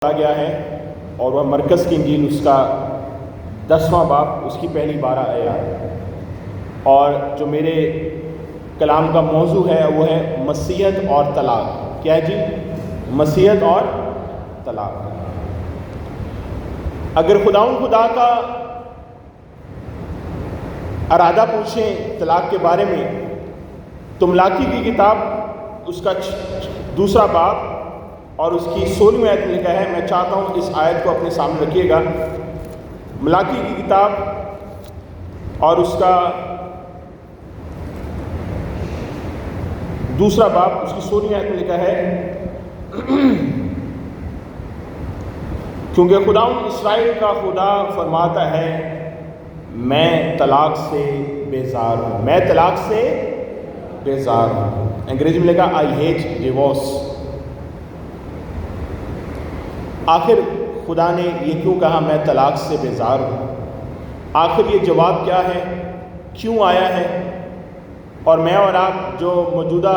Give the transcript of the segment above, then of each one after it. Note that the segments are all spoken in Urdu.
پڑھا گیا ہے اور وہ مرکز کی انجیل اس کا 10واں باب اس کی پہلی 12 آیات، اور جو میرے کلام کا موضوع ہے وہ ہے مسیحیت اور طلاق۔ کیا ہے جی؟ مسیحیت اور طلاق۔ اگر خدا کا ارادہ پوچھیں طلاق کے بارے میں تو ملاکی کی کتاب اس کا 2 باب اور اس کی 16ویں آیت میں لکھا ہے، میں چاہتا ہوں اس آیت کو اپنے سامنے رکھیے گا۔ ملاکی کی کتاب اور اس کا 2 باب اس کی 16ویں آیت میں لکھا ہے، کیونکہ خدا اسرائیل کا خدا فرماتا ہے میں طلاق سے بیزار ہوں، میں طلاق سے بیزار ہوں۔ انگریزی میں لکھا آئی ہیٹ ڈیورس۔ آخر خدا نے یہ کیوں کہا میں طلاق سے بیزار ہوں؟ آخر یہ جواب کیا ہے؟ کیوں آیا ہے؟ اور میں اور آپ جو موجودہ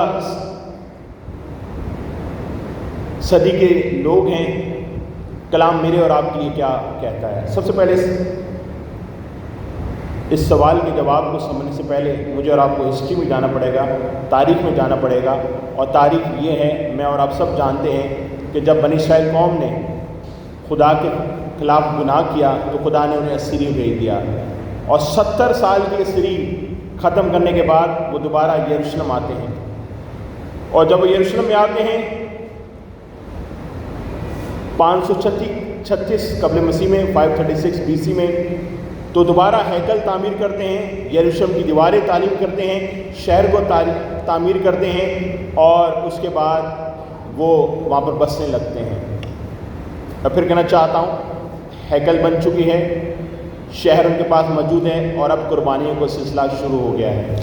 صدی کے لوگ ہیں، کلام میرے اور آپ کے لیے کیا کہتا ہے؟ سب سے پہلے اس سوال کے جواب کو سمجھنے سے پہلے مجھے اور آپ کو ہسٹری میں جانا پڑے گا، تاریخ میں جانا پڑے گا۔ اور تاریخ یہ ہے، میں اور آپ سب جانتے ہیں کہ جب بنی اسرائیل قوم نے خدا کے خلاف گناہ کیا تو خدا نے انہیں اسیری بھیج دیا، اور 70 سال کی اسیری ختم کرنے کے بعد وہ دوبارہ یروشلم آتے ہیں، اور جب وہ یروشلم میں آتے ہیں 536 قبل مسیح میں 536 BC میں، تو دوبارہ ہیکل تعمیر کرتے ہیں، یروشلم کی دیواریں تعمیر کرتے ہیں، شہر کو تعمیر کرتے ہیں، اور اس کے بعد وہ وہاں پر بسنے لگتے ہیں۔ میں پھر کہنا چاہتا ہوں، ہیکل بن چکی ہے، شہر ان کے پاس موجود ہے، اور اب قربانیوں کا سلسلہ شروع ہو گیا ہے۔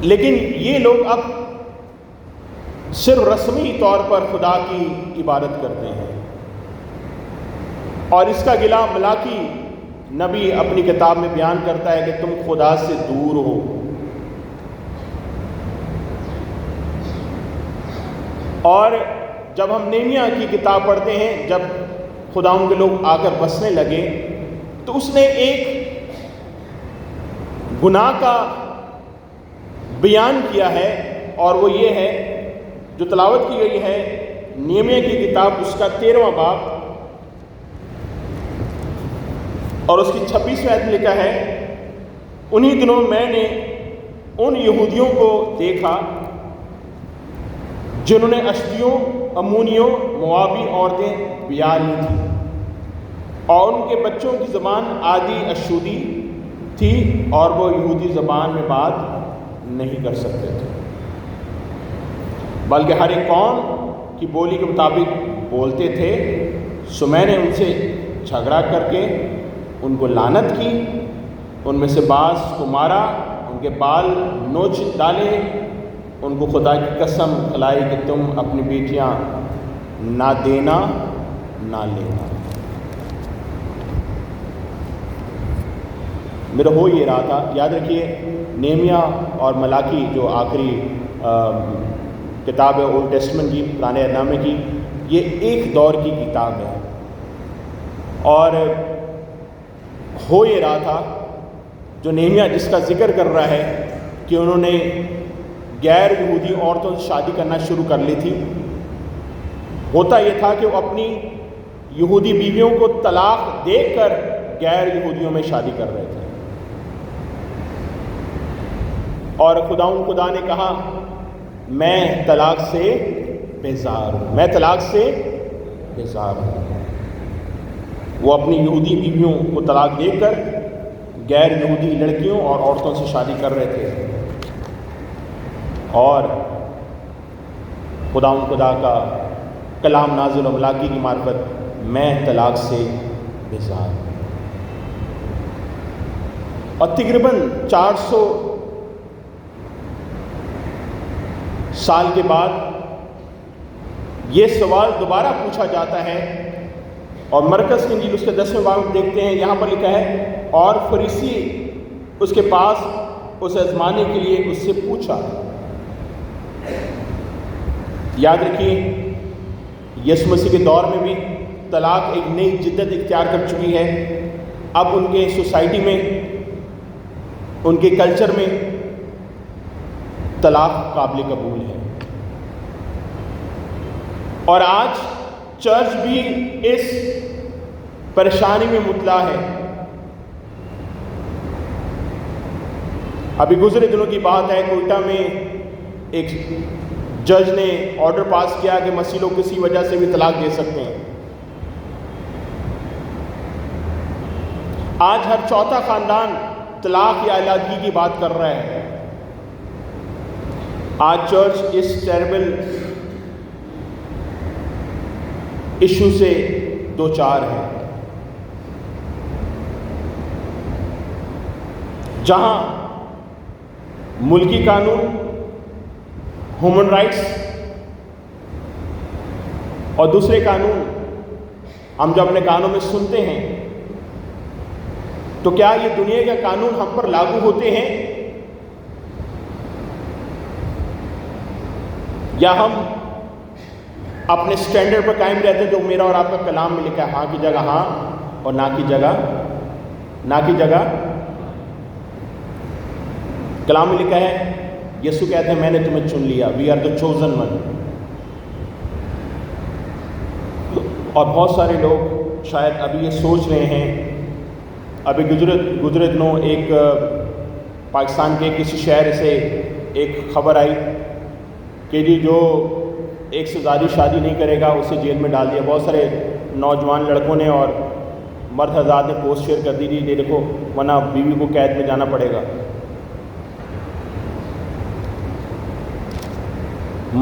لیکن یہ لوگ اب صرف رسمی طور پر خدا کی عبادت کرتے ہیں، اور اس کا گلہ ملاکی نبی اپنی کتاب میں بیان کرتا ہے کہ تم خدا سے دور ہو۔ اور جب ہم نہمیا کی کتاب پڑھتے ہیں، جب خداوند کے لوگ آ کر بسنے لگے تو اس نے ایک گناہ کا بیان کیا ہے، اور وہ یہ ہے جو تلاوت کی گئی ہے نہمیا کی کتاب اس کا 13واں باب اور اس کی 26ویں آیت میں لکھا ہے، انہی دنوں میں نے ان یہودیوں کو دیکھا جنہوں نے اشتیوں، امونیوں، موابی عورتیں بیاہ لی تھیں، اور ان کے بچوں کی زبان عادی اشودی تھی، اور وہ یہودی زبان میں بات نہیں کر سکتے تھے، بلکہ ہر ایک قوم کی بولی کے مطابق بولتے تھے۔ سو میں نے ان سے جھگڑا کر کے ان کو لعنت کی، ان میں سے بعض کو مارا، ان کے بال نوچ ڈالے، ان کو خدا کی قسم کھلائی کہ تم اپنی بیٹیاں نہ دینا نہ لینا۔ میرا ہو یہ رہا تھا، یاد رکھیے نہمیا اور ملاکی جو آخری کتاب ہے اولڈ ٹیسٹمنٹ کی، پرانے عہد نامے کی، یہ ایک دور کی کتاب ہے، اور ہو یہ رہا تھا جو نہمیا جس کا ذکر کر رہا ہے کہ انہوں نے غیر یہودی عورتوں سے شادی کرنا شروع کر لی تھی۔ ہوتا یہ تھا کہ وہ اپنی یہودی بیویوں کو طلاق دے کر غیر یہودیوں میں شادی کر رہے تھے، اور خدا نے کہا میں طلاق سے بیزار ہوں، میں طلاق سے بیزار ہوں۔ وہ اپنی یہودی بیویوں کو طلاق دے کر غیر یہودی لڑکیوں اور عورتوں سے شادی کر رہے تھے، اور خدا کا کلام نازل و ملاکی کی معرفت میں طلاق سے بیزار ہوں۔ اور تقریباً 400 سال کے بعد یہ سوال دوبارہ پوچھا جاتا ہے، اور مرکز کی انجیل اس کے 10ویں باب میں دیکھتے ہیں، یہاں پر لکھا ہے اور فریسی اس کے پاس اسے آزمانے کے لیے اس سے پوچھا یاد رکھیے یسوع مسیح کے دور میں بھی طلاق ایک نئی جدت اختیار کر چکی ہے. اب ان کے سوسائٹی میں، ان کے کلچر میں طلاق قابل قبول ہے. اور آج چرچ بھی اس پریشانی میں مبتلا ہے. ابھی گزرے دنوں کی بات ہے، کوئٹہ میں ایک جج نے آرڈر پاس کیا کہ مسیحی لوگ کسی وجہ سے بھی طلاق دے سکتے ہیں. آج ہر چوتھا خاندان طلاق یا علیحدگی کی بات کر رہا ہے. آج چرچ اس ٹیربل ایشو سے دوچار ہے، جہاں ملکی قانون، ہیومن رائٹس اور دوسرے قانون ہم جب اپنے کانوں میں سنتے ہیں تو کیا یہ دنیا کے قانون ہم پر لاگو ہوتے ہیں، یا ہم اپنے سٹینڈرڈ پر قائم رہتے ہیں جو میرا اور آپ کا کلام میں لکھا ہے، ہاں کی جگہ ہاں اور نہ کی جگہ کلام میں لکھا ہے. یسوع کہتے ہیں میں نے تمہیں چن لیا، we are the chosen one. اور بہت سارے لوگ شاید ابھی یہ سوچ رہے ہیں. ابھی گزرے دنوں ایک پاکستان کے کسی شہر سے ایک خبر آئی کہ جی جو ایک سے زیادہ شادی نہیں کرے گا اسے جیل میں ڈال دیا. بہت سارے نوجوان لڑکوں نے اور مرد حضرات نے پوسٹ شیئر کر دی تھی، یہ دیکھو ورنہ بیوی کو قید میں جانا پڑے گا.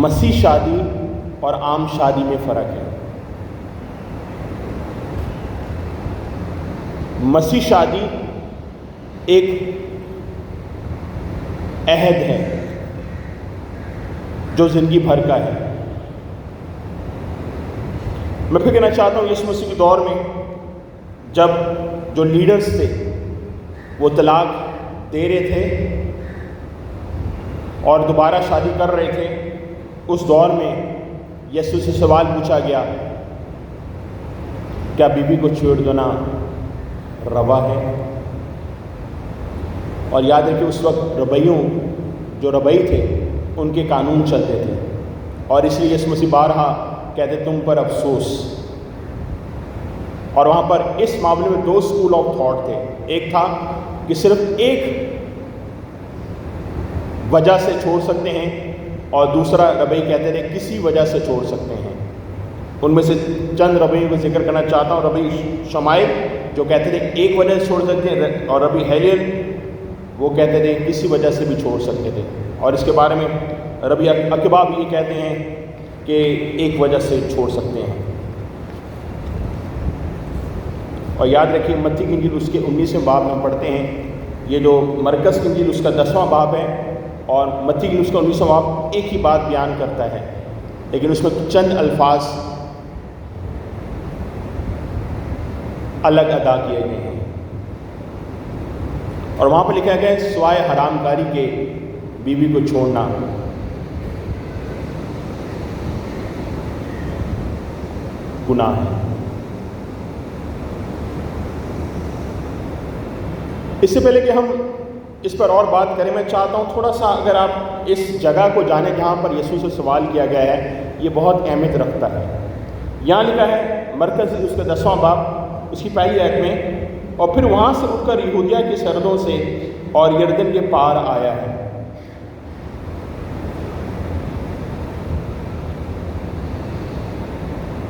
مسیح شادی اور عام شادی میں فرق ہے. مسیح شادی ایک عہد ہے جو زندگی بھر کا ہے. میں پھر کہنا چاہتا ہوں اس مسیح کے دور میں جب جو لیڈرز تھے وہ طلاق دے رہے تھے اور دوبارہ شادی کر رہے تھے، اس دور میں یسوع سے سوال پوچھا گیا، کیا بیوی کو چھوڑ دینا روا ہے؟ اور یاد ہے کہ اس وقت جو ربئی تھے ان کے قانون چلتے تھے، اور اس لیے یسوع مسیح بارہا کہتے تم پر افسوس. اور وہاں پر اس معاملے میں دو اسکول آف تھاٹ تھے. ایک تھا کہ صرف ایک وجہ سے چھوڑ سکتے ہیں، اور دوسرا ربئی کہتے تھے کسی وجہ سے چھوڑ سکتے ہیں. ان میں سے چند ربیوں کو ذکر کرنا چاہتا ہوں. ربی شمائل جو کہتے تھے ایک وجہ سے چھوڑ سکتے ہیں، اور ربی ہیلیل وہ کہتے تھے کسی وجہ سے بھی چھوڑ سکتے تھے. اور اس کے بارے میں ربی عقبہ بھی یہ کہتے ہیں کہ ایک وجہ سے چھوڑ سکتے ہیں. اور یاد رکھیے متی کی انجیل اس کے 19ویں باب میں پڑھتے ہیں. یہ جو مرکز کی انجیل اس کا 10واں باب ہے، اور متی کی اس کا 19واں باب ایک ہی بات بیان کرتا ہے، لیکن اس میں چند الفاظ الگ ادا کیے گئے ہیں. اور وہاں پہ لکھا گیا ہے سوائے حرام کاری کے بیوی کو چھوڑنا گناہ ہے. اس سے پہلے کہ ہم اس پر اور بات کریں، میں چاہتا ہوں تھوڑا سا اگر آپ اس جگہ کو جانیں جہاں پر یسوع سے سوال کیا گیا ہے، یہ بہت اہمیت رکھتا ہے. یہاں لکھا ہے مرکز اس کا 10واں باب اس کی پہلی آیت میں، اور پھر وہاں سے اٹھ کر یہودیہ کی سرحدوں سے اور یردن کے پار آیا ہے.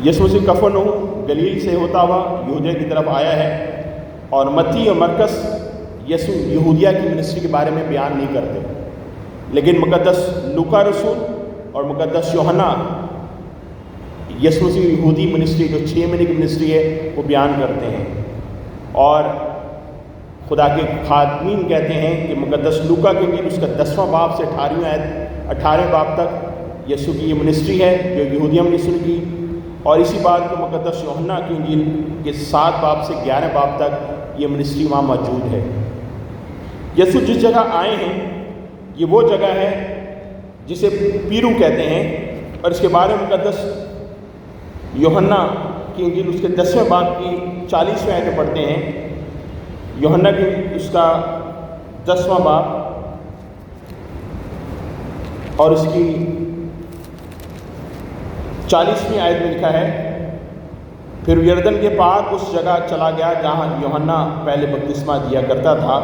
یسوع مسیح کفرنہوم گلیل سے ہوتا ہوا یہودیہ کی طرف آیا ہے، اور متی اور مرکز یسوع یہودیہ کی منسٹری کے بارے میں بیان نہیں کرتے، لیکن مقدس لوکا رسول اور مقدس یوحنا یسوع مسیح یہودی منسٹری جو 6 مہینے کی منسٹری ہے وہ بیان کرتے ہیں. اور خدا کے خادمین کہتے ہیں کہ مقدس لوکا کی انجیل اس کا 10واں باب سے 18ویں باب تک یسوع کی یہ منسٹری ہے جو یہودیہ منسٹری کی، اور اسی بات کو مقدس یوحنا کی انجیل کے 7 باب سے 11 باب تک یہ منسٹری وہاں موجود ہے. یسوع جس جگہ آئے ہیں یہ وہ جگہ ہے جسے پیرو کہتے ہیں، اور اس کے بارے میں مقدس یوحنا کی انجیل اس کے 10ویں باب کی 40ویں آیت میں پڑھتے ہیں. یوحنا کی اس کا 10واں باب اور اس کی 40ویں آیت میں لکھا ہے, پھر یردن کے پار اس جگہ چلا گیا جہاں یوحنا پہلے بپتسمہ دیا کرتا تھا,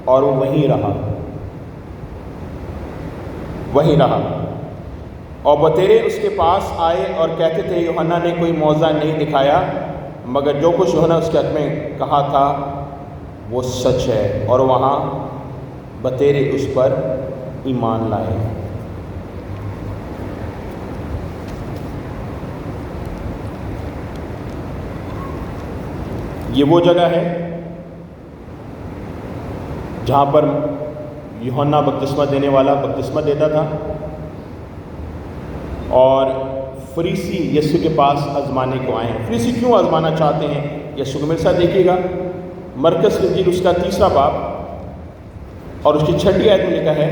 اور وہ وہیں رہا. اور بطیرے اس کے پاس آئے اور کہتے تھے, یوحنا نے کوئی معجزہ نہیں دکھایا, مگر جو کچھ یوحنا اس کے حق میں کہا تھا وہ سچ ہے. اور وہاں بطیرے اس پر ایمان لائے. یہ وہ جگہ ہے جہاں پر یوحنا بپتسمہ دینے والا بپتسمہ دیتا تھا, اور فریسی یسوع کے پاس آزمانے کو آئے ہیں. فریسی کیوں آزمانا چاہتے ہیں یسوع کو؟ میرے ساتھ دیکھیے گا, مرکز کی انجیل اس کا 3واں باب اور اس کی 6 آیت میں لکھا ہے,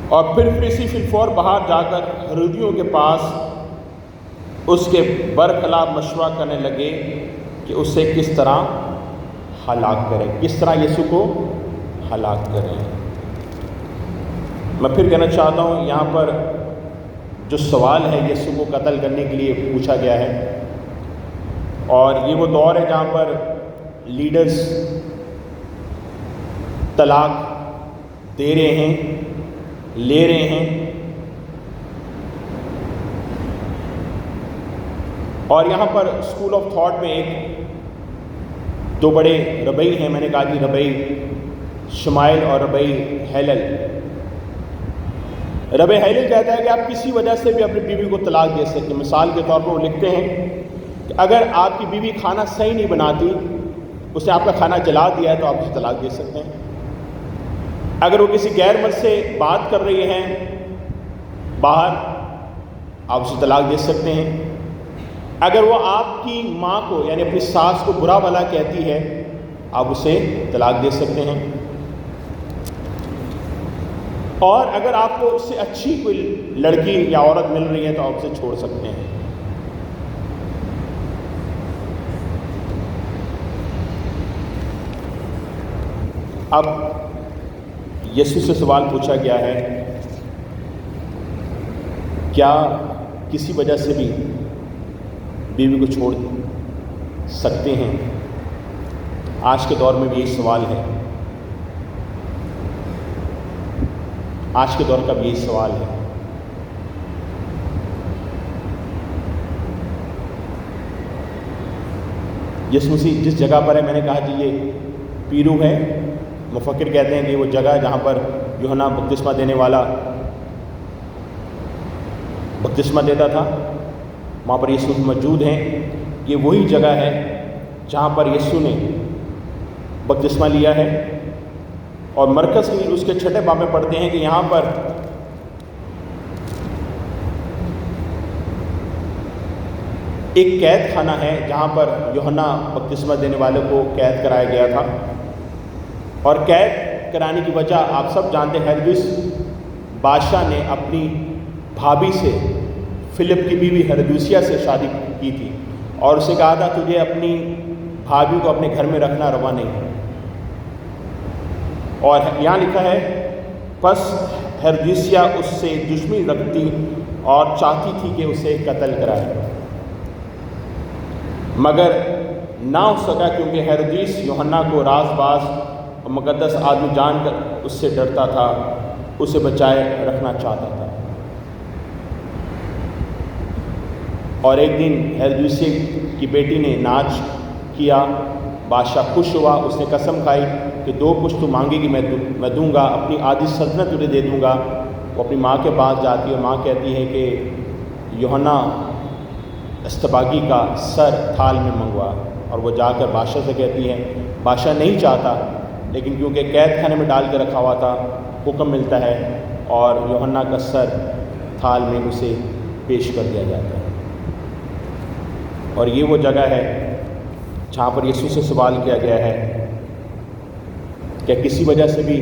اور پھر فریسی فی الفور باہر جا کر ہیرودیوں کے پاس اس کے برخلاف مشورہ کرنے لگے کہ اسے کس طرح ہلاک کریں, کس طرح یسوع کو ہلاک کریں. میں پھر کہنا چاہتا ہوں, یہاں پر جو سوال ہے یسوع کو قتل کرنے کے لیے پوچھا گیا ہے, اور یہ وہ دور ہے جہاں پر لیڈرز طلاق دے رہے ہیں, لے رہے ہیں, اور یہاں پر اسکول آف تھاٹ میں دو بڑے ربعی ہیں. میں نے کہا کہ ربعی شمائل اور ربعی ہیلل. ربعی ہیلل کہتا ہے کہ آپ کسی وجہ سے بھی اپنی بیوی کو طلاق دے سکتے ہیں. مثال کے طور پر وہ لکھتے ہیں کہ اگر آپ کی بیوی کھانا صحیح نہیں بناتی, اس نے آپ کا کھانا جلا دیا ہے, تو آپ اسے طلاق دے سکتے ہیں. اگر وہ کسی غیر مرد سے بات کر رہی ہیں باہر, آپ اسے طلاق دے سکتے ہیں. اگر وہ آپ کی ماں کو یعنی اپنی ساس کو برا بھلا کہتی ہے, آپ اسے طلاق دے سکتے ہیں. اور اگر آپ کو اس سے اچھی کوئی لڑکی یا عورت مل رہی ہے تو آپ اسے چھوڑ سکتے ہیں. اب یسوع سے سوال پوچھا گیا ہے, کیا کسی وجہ سے بھی بیوی کو چھوڑ سکتے ہیں؟ آج کے دور میں بھی یہی سوال ہے, آج کے دور کا بھی یہی سوال ہے. یسوع مسیح جس جگہ پر ہے, میں نے کہا کہ یہ پیرو ہے. مفکر کہتے ہیں کہ وہ جگہ جہاں پر یوحنا بپتسمہ دینے والا بپتسمہ دیتا تھا, وہاں پر یسوع موجود ہیں. یہ وہی جگہ ہے جہاں پر یسوع نے بپتسمہ لیا ہے. اور مرکز کی اس کے 6 باب میں پڑھتے ہیں کہ یہاں پر ایک قید خانہ ہے جہاں پر یوحنا بپتسمہ دینے والے کو قید کرایا گیا تھا. اور قید کرانے کی وجہ آپ سب جانتے ہیں, ہیرودیس بادشاہ نے اپنی بھابھی سے, فلپ کی بیوی ہیرودیسیا سے شادی کی تھی, اور اسے کہا تھا تجھے اپنی بھابھی کو اپنے گھر میں رکھنا روا نہیں ہے. اور یہاں لکھا ہے, پس ہیرودیسیا اس سے دشمنی رکھتی اور چاہتی تھی کہ اسے قتل کرائے, مگر نہ ہو سکا کیونکہ ہیرودیس یوحنا کو راز باز اور مقدس آدمی جان کر اس سے ڈرتا تھا, اسے بچائے رکھنا چاہتا تھا. اور ایک دن ہیرودیسیا کی بیٹی نے ناچ کیا, بادشاہ خوش ہوا, اس نے قسم کھائی کہ جو کچھ تو مانگے گی میں دوں گا, اپنی آدھی سلطنت تجھے دے دوں گا. وہ اپنی ماں کے پاس جاتی ہے, ماں کہتی ہے کہ یوحنا استباغی کا سر تھال میں منگوا, اور وہ جا کر بادشاہ سے کہتی ہے. بادشاہ نہیں چاہتا, لیکن کیونکہ قید خانے میں ڈال کے رکھا ہوا تھا, حکم ملتا ہے اور یوحنا کا سر تھال میں اسے پیش کر دیا جاتا ہے. اور یہ وہ جگہ ہے جہاں پر یسوع سے سوال کیا گیا ہے, کیا کسی وجہ سے بھی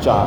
4।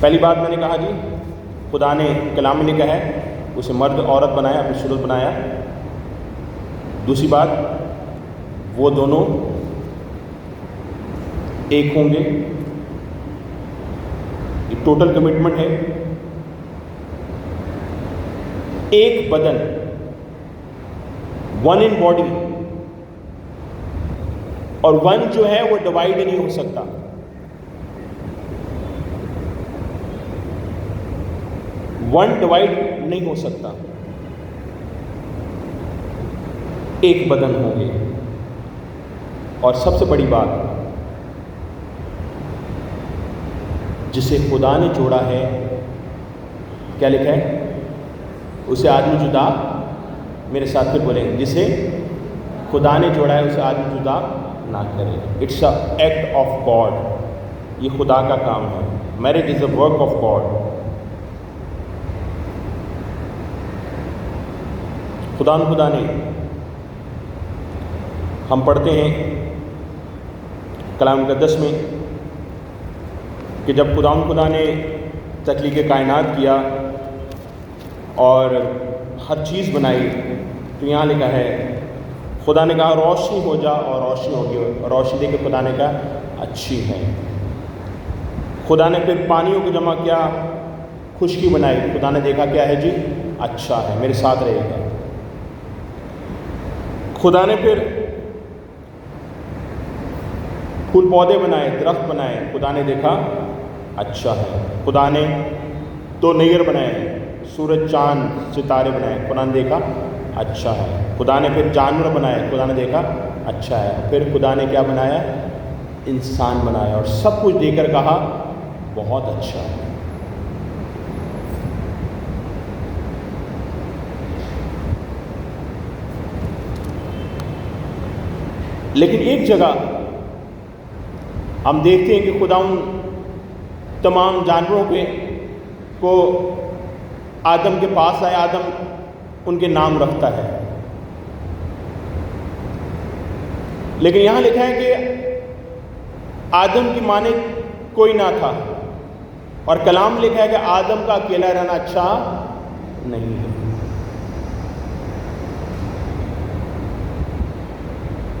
پہلی بات میں نے کہا جی خدا نے کلام میں لکھا ہے اسے مرد عورت بنایا، اپنی صورت بنایا۔ دوسری بات وہ دونوں ایک ہوں گے، یہ ٹوٹل کمٹمنٹ ہے، ایک بدن، ون ان باڈی، اور ون جو ہے وہ ڈیوائڈ نہیں ہو سکتا۔ ون ڈیوائڈ نہیں ہو سکتا، ایک بدن ہوں گے۔ اور سب سے بڑی بات، جسے خدا نے جوڑا ہے، کیا لکھا ہے؟ اسے آدمی جدا، میرے ساتھ پھر بولیں، جسے خدا نے جوڑا ہے اسے آدمی جدا نہ کرے۔ It's a act of God, یہ خدا کا کام ہے۔ Marriage is a work of God. خدا نے، ہم پڑھتے ہیں کلام مقدس میں کہ جب خدا نے تخلیق کائنات کیا اور ہر چیز بنائی، تو یہاں لکھا ہے خدا نے کہا روشنی ہو جا، اور روشنی ہو گئی، اور روشنی دے کے خدا نے کہا اچھی ہے۔ خدا نے پھر پانیوں کو جمع کیا، خشکی بنائی، خدا نے دیکھا کیا ہے جی اچھا ہے، میرے ساتھ رہے گا۔ خدا نے پھر پھول پودے بنائے، درخت بنائے، خدا نے دیکھا اچھا ہے۔ خدا نے دو نیر بنائے، سورج چاند ستارے بنائے، خدا نے دیکھا اچھا ہے۔ خدا نے پھر جانور بنائے، خدا نے دیکھا اچھا ہے۔ پھر خدا نے کیا بنایا؟ انسان بنایا، اور سب کچھ دے کر کہا بہت اچھا ہے۔ لیکن ایک جگہ ہم دیکھتے ہیں کہ خدا ان تمام جانوروں کو آدم کے پاس آئے، آدم ان کے نام رکھتا ہے، لیکن یہاں لکھا ہے کہ آدم کی مانے کوئی نہ تھا، اور کلام لکھا ہے کہ آدم کا اکیلا رہنا اچھا نہیں ہے۔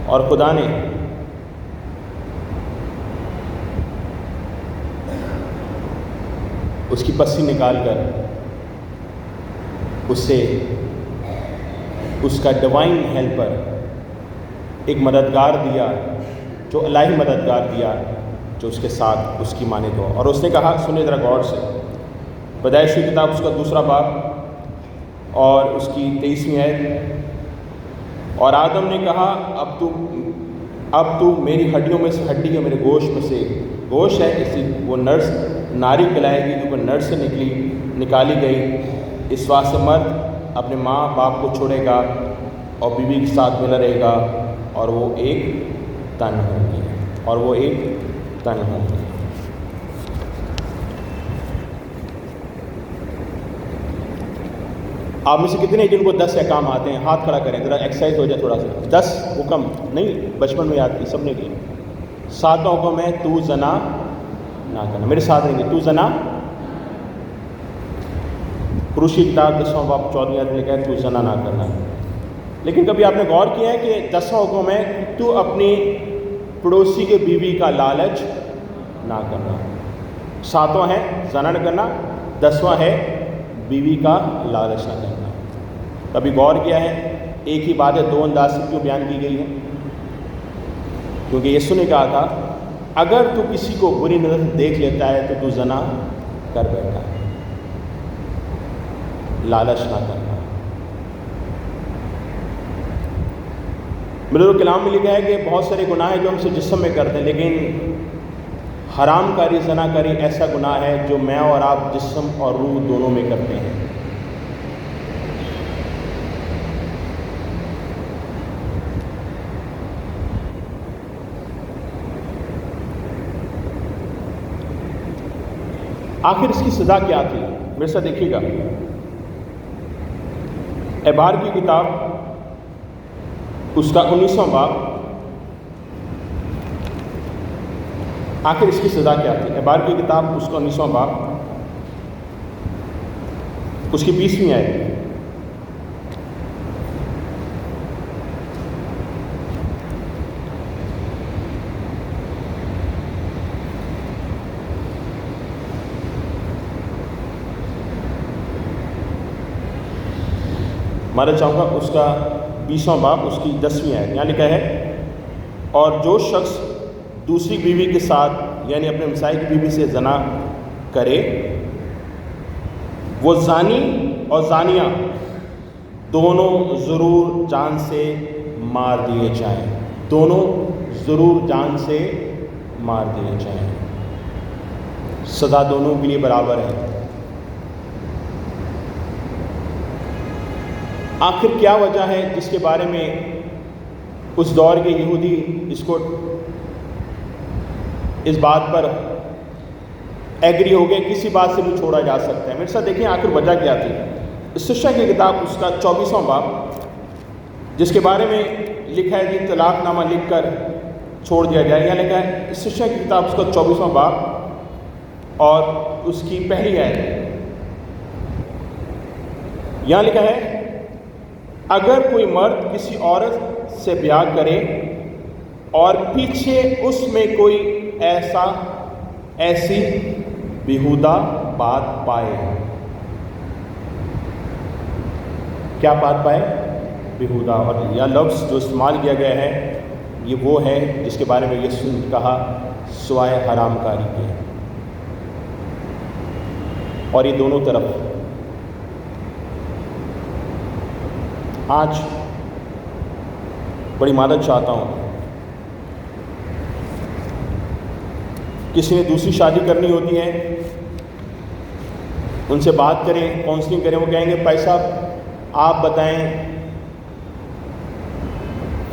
اور خدا نے اس کی پسی نکال کر اسے اس کا ڈیوائن ہیلپر، ایک مددگار دیا، جو الہی مددگار دیا، جو اس کے ساتھ اس کی مانند ہو۔ اور اس نے کہا، سنیں ذرا غور سے، پیدائش کی کتاب اس کا 2 باب اور اس کی 23ویں آیت۔ اور آدم نے کہا اب تو میری ہڈیوں میں سے ہڈی ہے، میرے گوشت میں سے گوشت ہے، اسی وہ ناری کہلائے گی، کیونکہ نر سے نکالی گئی۔ اس واسطے مرد اپنے ماں باپ کو چھوڑے گا اور بیوی کے ساتھ ملا رہے گا، اور وہ ایک تن ہوں گے، آپ میں سے کتنے جن کو 10 احکام آتے ہیں؟ ہاتھ کھڑا کریں، ذرا ایکسرسائز ہو جائے تھوڑا سا۔ 10 حکم نہیں، بچپن میں یاد کی سب نے کی۔ 7واں حکم ہے تو زنا نہ کرنا، میرے ساتھ رہیں گے، تو زنا۔ کروشی کتاب 10واں باب 14ویں آیت میں لکھا ہے تو زنا نہ کرنا۔ لیکن کبھی آپ نے غور کیا ہے کہ 10واں حکم ہے تو اپنی پڑوسی کے بیوی کا لالچ نہ کرنا۔ 7واں ہے زنا نہ کرنا، 10واں ہے بیوی کا لالچ نہ کرنا۔ کبھی غور کیا ہے ایک ہی بات ہے 2 انداز سے کیوں بیان کی گئی ہے؟ کیونکہ یسوع نے کہا تھا اگر تو کسی کو بری نظر سے دیکھ لیتا ہے تو زنا کر بیٹھا ہے۔ لالچ نہ کرنا۔ میرے کلام میں لکھا ہے کہ بہت سارے گناہ ہیں جو ہم سے جسم میں کرتے ہیں، لیکن حرام کاری، زنا کاری ایسا گناہ ہے جو میں اور آپ جسم اور روح دونوں میں کرتے ہیں۔ آخر اس کی سزا کیا تھی؟ میرے ساتھ دیکھیے گا، اعبار کی کتاب اس کا 19واں باب، آخر اس کی سزا کیا تھی؟ اعبار کی کتاب اس کا 19واں باب اس کی 20ویں آیت۔ ہمارا چاہوں گا اس کا 20واں باب اس کی 10ویں آیت، یہاں لکھا ہے اور جو شخص دوسری بیوی کے ساتھ یعنی اپنے ہمسائے کی بیوی سے زنا کرے وہ زانی اور زانیہ دونوں ضرور جان سے مار دیے جائیں، دونوں ضرور جان سے مار دیے جائیں، سزا دونوں کے لیے برابر ہے۔ آخر کیا وجہ ہے جس کے بارے میں اس دور کے یہودی اس بات پر ایگری ہو گئے کسی بات سے بھی چھوڑا جا سکتا ہے؟ میرے ساتھ دیکھیں آخر وجہ کیا تھی۔ استشفاء کی کتاب اس کا 24واں باب جس کے بارے میں لکھا ہے کہ طلاق نامہ لکھ کر چھوڑ دیا جائے، یہاں لکھا ہے استشفاء کی کتاب اس کا 24واں باب اور اس کی پہلی آیت، یہاں لکھا ہے اگر کوئی مرد کسی عورت سے بیاہ کرے اور پیچھے اس میں کوئی ایسی بیہودہ بات پائے، کیا بات پائے؟ بیہودہ، اور یہ لفظ جو استعمال کیا گیا ہے یہ وہ ہے جس کے بارے میں یسوع نے کہا سوائے حرام کاری کے، اور یہ دونوں طرف۔ آج بڑی مدد چاہتا ہوں، کسی نے دوسری شادی کرنی ہوتی ہے ان سے بات کریں، کاؤنسلنگ کریں، وہ کہیں گے بھائی صاحب آپ بتائیں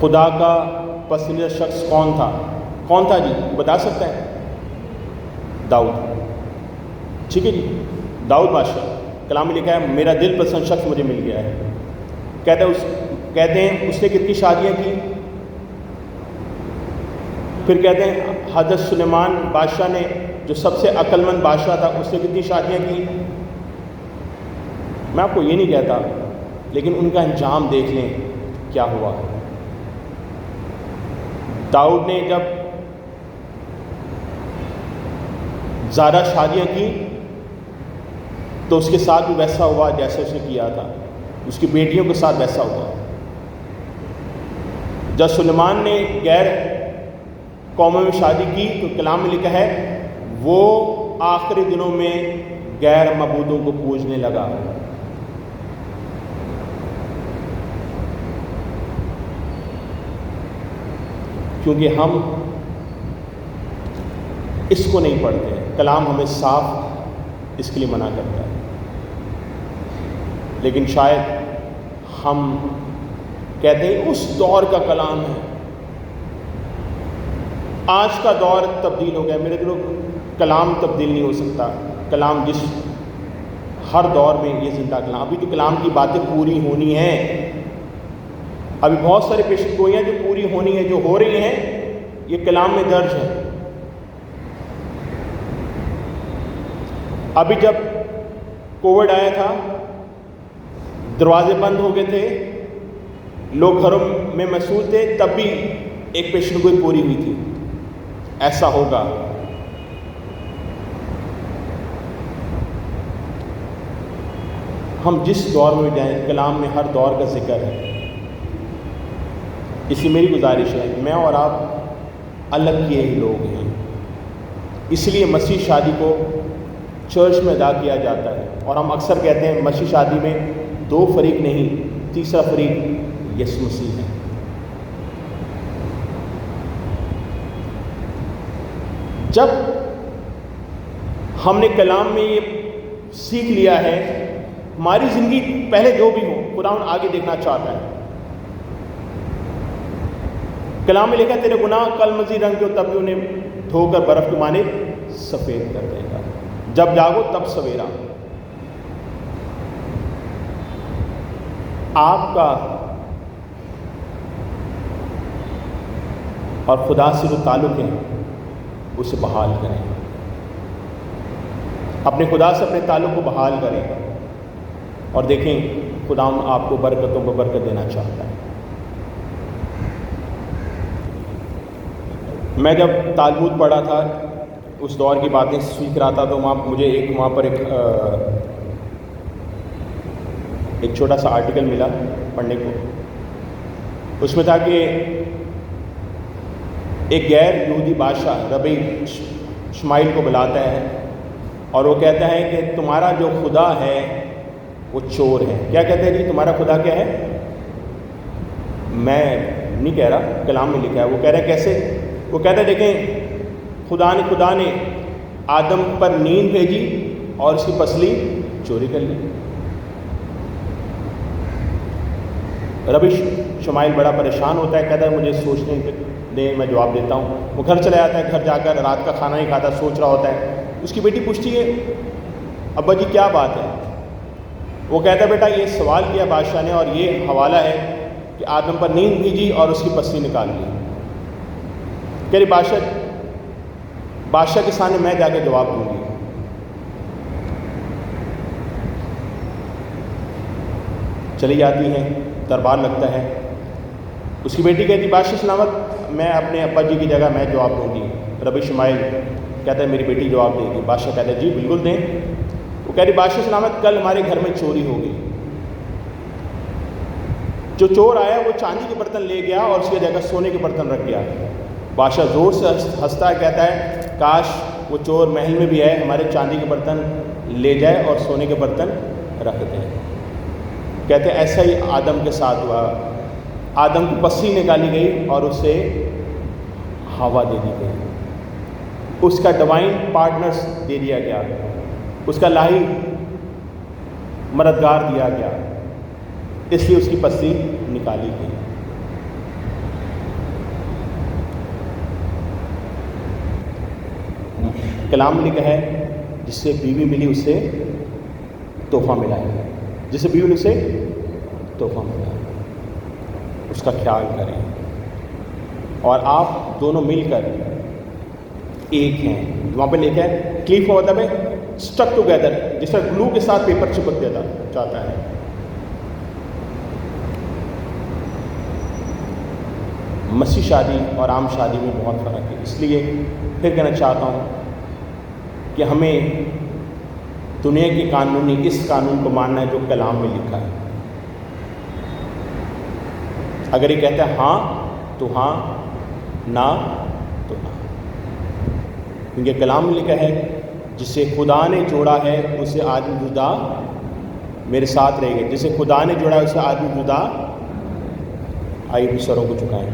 خدا کا پسندیدہ شخص کون تھا جی؟ بتا سکتا ہے؟ داؤد، ٹھیک ہے جی، داؤد بادشاہ، کلام میں لکھا ہے میرا دل پسند شخص مجھے مل گیا ہے۔ کہتے ہیں اس نے کتنی شادیاں کی؟ پھر کہتے ہیں حضرت سلیمان بادشاہ نے جو سب سے عقل مند بادشاہ تھا اس نے کتنی شادیاں کی؟ میں آپ کو یہ نہیں کہتا، لیکن ان کا انجام دیکھ لیں کیا ہوا۔ داؤد نے جب زیادہ شادیاں کی تو اس کے ساتھ بھی ویسا ہوا جیسے اس نے کیا تھا، اس کی بیٹیوں کے ساتھ ویسا ہوا۔ جب سلیمان نے غیر قوموں میں شادی کی تو کلام میں لکھا ہے وہ آخری دنوں میں غیر معبودوں کو پوجنے لگا۔ کیونکہ ہم اس کو نہیں پڑھتے، کلام ہمیں صاف اس کے لیے منع کرتا ہے، لیکن شاید ہم کہتے ہیں اس دور کا کلام ہے، آج کا دور تبدیل ہو گیا۔ میرے دلوں کلام تبدیل نہیں ہو سکتا، کلام جس ہر دور میں یہ زندہ کلام، ابھی تو کلام کی باتیں پوری ہونی ہیں، ابھی بہت سارے پیشن گوئیاں جو پوری ہونی ہیں، جو ہو رہی ہیں، یہ کلام میں درج ہے۔ ابھی جب کووڈ آیا تھا، دروازے بند ہو گئے تھے، لوگ گھروں میں محصول تھے، تب بھی ایک پیشن گوئی پوری ہوئی تھی۔ ایسا ہوگا۔ ہم جس دور میں جائیں کلام میں ہر دور کا ذکر ہے۔ اسی میری گزارش ہے، میں اور آپ الگ کیے ہی لوگ ہیں، اس لیے مسیح شادی کو چرچ میں ادا کیا جاتا ہے، اور ہم اکثر کہتے ہیں مسیح شادی میں دو فریق نہیں، تیسرا فریق یسوع مسیح ہے۔ جب ہم نے کلام میں یہ سیکھ لیا ہے، ہماری زندگی پہلے جو بھی ہو خداوند آگے دیکھنا چاہتا ہے۔ کلام میں لکھا ہے تیرے گناہ کل مزید رنگ کے ہو تب بھی انہیں دھو کر برف کے مانند سفید کر دے گا، جب جاگو تب سویرا۔ آپ کا اور خدا سے جو تعلق ہے اسے بحال کریں، اپنے خدا سے اپنے تعلق کو بحال کریں۔ اور دیکھیں خدا آپ کو برکتوں پر برکت دینا چاہتا ہے۔ میں جب تعلیمات پڑھا تھا، اس دور کی باتیں سیکھ رہا تھا، تو مجھے وہاں پر ایک چھوٹا سا آرٹیکل ملا پڑھنے کو۔ اس میں تھا کہ ایک غیر یہودی بادشاہ ربی شمائیل کو بلاتا ہے اور وہ کہتا ہے کہ تمہارا جو خدا ہے وہ چور ہے۔ کیا کہتے ہیں جی؟ تمہارا خدا کیا ہے؟ میں نہیں کہہ رہا، کلام میں لکھا ہے۔ وہ کہہ رہے کیسے؟ وہ کہتا ہے دیکھیں خدا نے آدم پر نیند بھیجی اور اس کی پسلی چوری کر لی۔ ربی شمائیل بڑا پریشان ہوتا ہے، کہتا ہے مجھے سوچنے دیں، میں جواب دیتا ہوں۔ وہ گھر چلا جاتا ہے، گھر جا کر رات کا کھانا نہیں کھاتا، سوچ رہا ہوتا ہے۔ اس کی بیٹی پوچھتی ہے ابا جی کیا بات ہے؟ وہ کہتا ہے بیٹا یہ سوال کیا بادشاہ نے اور یہ حوالہ ہے کہ آدم پر نیند بھیجی اور اس کی پسلی نکال لی۔ کہہ رہی بادشاہ کے سامنے میں جا کے جواب دوں گی۔ چلی جاتی ہے، دربار لگتا ہے۔ اس کی بیٹی کہتی بادشاہ سلامت، میں اپنے ابا جی کی جگہ میں جواب دوں گی۔ ربی شمائیل کہتا ہے میری بیٹی جواب دے گی۔ بادشاہ کہتا ہے جی بالکل دیں۔ وہ کہہ رہی بادشاہ سلامت، کل ہمارے گھر میں چوری ہو گئی۔ جو چور آیا وہ چاندی کے برتن لے گیا اور اس کی جگہ سونے کے برتن رکھ گیا۔ بادشاہ زور سے ہنستا ہے، کہتا ہے کاش وہ چور محل میں بھی ہے، ہمارے چاندی کے برتن لے جائے اور سونے کے برتن رکھ دیں۔ کہتے ہیں ایسا ہی آدم کے ساتھ ہوا۔ آدم کی پسلی نکالی گئی اور اسے ہوا دے دی گئی، اس کا ڈیوائن پارٹنرز دے دیا گیا، اس کا الہی مددگار دیا گیا، اس لیے اس کی پسلی نکالی گئی۔ کلام لکھا ہے جس سے بیوی ملی اس سے تحفہ ملا ہے، جس سے بیوی ملی اسے تحفہ ملا، اس کا خیال کریں اور آپ دونوں مل کر ایک ہیں۔ وہاں پہ لکھا ہے کلیف کا مطلب ہے اسٹک ٹوگیدر، جس طرح گلو کے ساتھ پیپر چپک دیتا چاہتا ہے۔ مسیح شادی اور عام شادی میں بہت فرق ہے، اس لیے پھر کہنا چاہتا ہوں کہ ہمیں دنیا کی قانونی اس قانون کو ماننا ہے جو کلام میں لکھا ہے۔ اگر یہ کہتا ہے ہاں تو ہاں، نہ تو نہ، کیونکہ کلام میں لکھا ہے جسے خدا نے جوڑا ہے اسے آدمی جدا، میرے ساتھ رہے گا، جسے خدا نے جوڑا ہے اسے آدمی جدا۔ آئیے بھی سروں کو جھکائیں۔